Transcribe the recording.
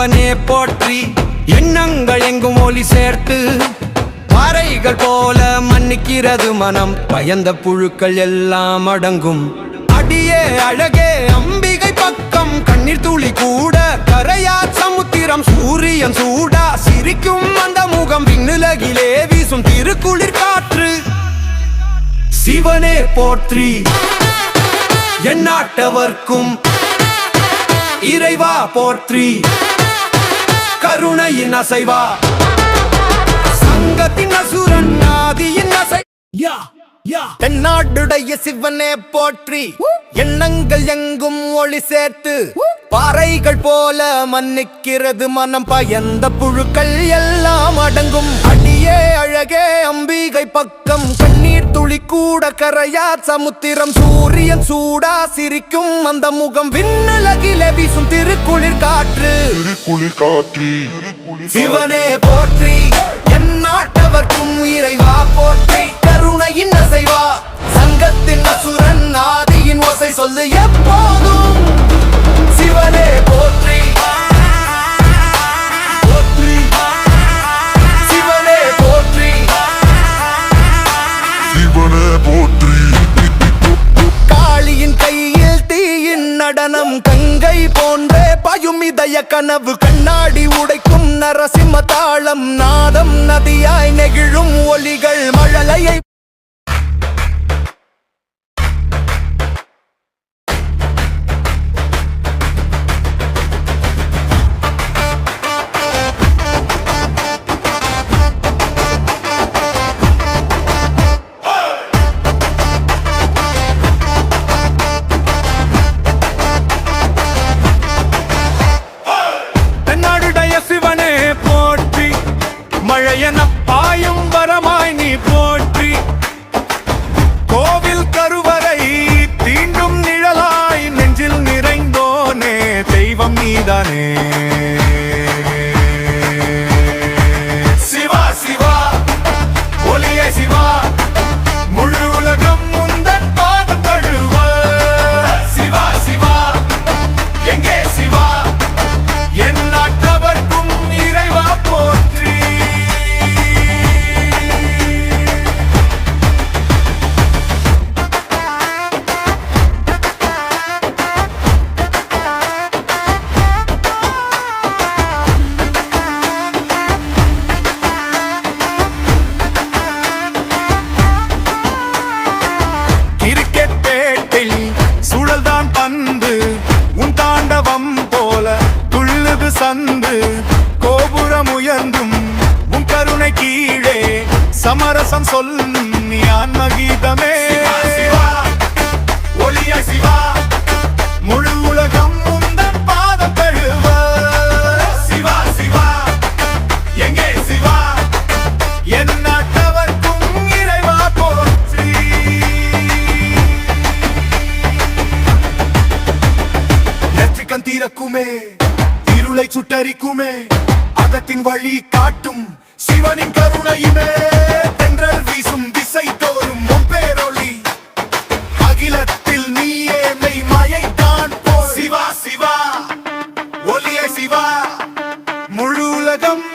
சிவனே போற்றி எண்ணங்கள் எங்கும் ஒளி சேர்த்து பாறைகள் போல மன்னிக்கிறது மனம் பயந்த புழுக்கள் எல்லாம் அடங்கும் அடியே அழகே அம்பிகை பக்கம் கண்ணீர் துளி கூட கரையா சமுத்திரம் சூரியன் சூடா சிரிக்கும் அந்த முகம் விண்ணுலகிலே வீசும் திருக்குளிர் காற்று சிவனே போற்றி எந்நாட்டவர்க்கும் இறைவா போற்றி கருணையின் அசைவா சங்கத்தின் அசுரன் ஆதியின் அசை தென்னாடுடைய சிவனே போற்றி எண்ணங்கள் எங்கும் ஒளி சேர்த்து பாறைகள் போல மன்னிக்கிறது மனம் பயந்த புழுக்கள் எல்லாம் அடங்கும் அடியே அழகே அம்பிகை பக்கம் கண்ணீர் துளி கூட கரையா சமுத்திரம் சூரியன் சூடா சிரிக்கும் அந்த முகம் விண்ணுலகிலே வீசும் திருக்குளிர் காற்று சிவனே போற்றி எந்நாட்டவர்க்கும் இறைவா போற்றி கருணையின் அசைவா சங்கத்தின் அசுரன் ஆதியின் ஓசை சொல்லு எப்போதும் சிவனே போற்றி போற்றி சிவனே போற்றி சிவனே போற்றி காளியின் கையில் தீயின் நடனம் கங்கை போன்றே பாயும் இதய கனவு கண்ணாடி உடைக்கும் நரசிம்ம தாளம் நாதம் நதியாய் நெகிழும் ஒலிகள் மழலையை மழையென பாயும் வரமாய் நீ போற்றி கோவில் கருவறை தீண்டும் நிழலாய் நெஞ்சில் நிறைந்தோனே தெய்வம் நீதானே சிவா சிவா ஒளியே சிவா முழு உலகம் முந்தன் பாதம் தழுவ சிவா சிவா எங்கே சிவா என் நாட்டவர்க்கும் இறைவா போற்றி சுழல்தான் பந்து உன் தாண்டவம் போல துள்ளுது சந்து கோபுரம் உயர்ந்தும் உன் கருணை கீழே சமரசம் சொல்லும் நீ ஆன்மகீதமே ஒளிய சிவா முழு உலகம் உந்தன் பாதம் தழுவ சிவா சிவா எங்கே சிவா என் நாட்டவர்க்கும் இறைவா போற்றி தீரக்குமே இருளை சுட்டரிக்குமே அகத்தின் வழி காட்டும் சிவனின் கருணையுமே தென்றல் வீசும் திசை தோறும் பேரொளி அகிலத்தில் நீயே மெய் மாயைத்தான் போ சிவா சிவா ஒளியே சிவா முழு உலகம்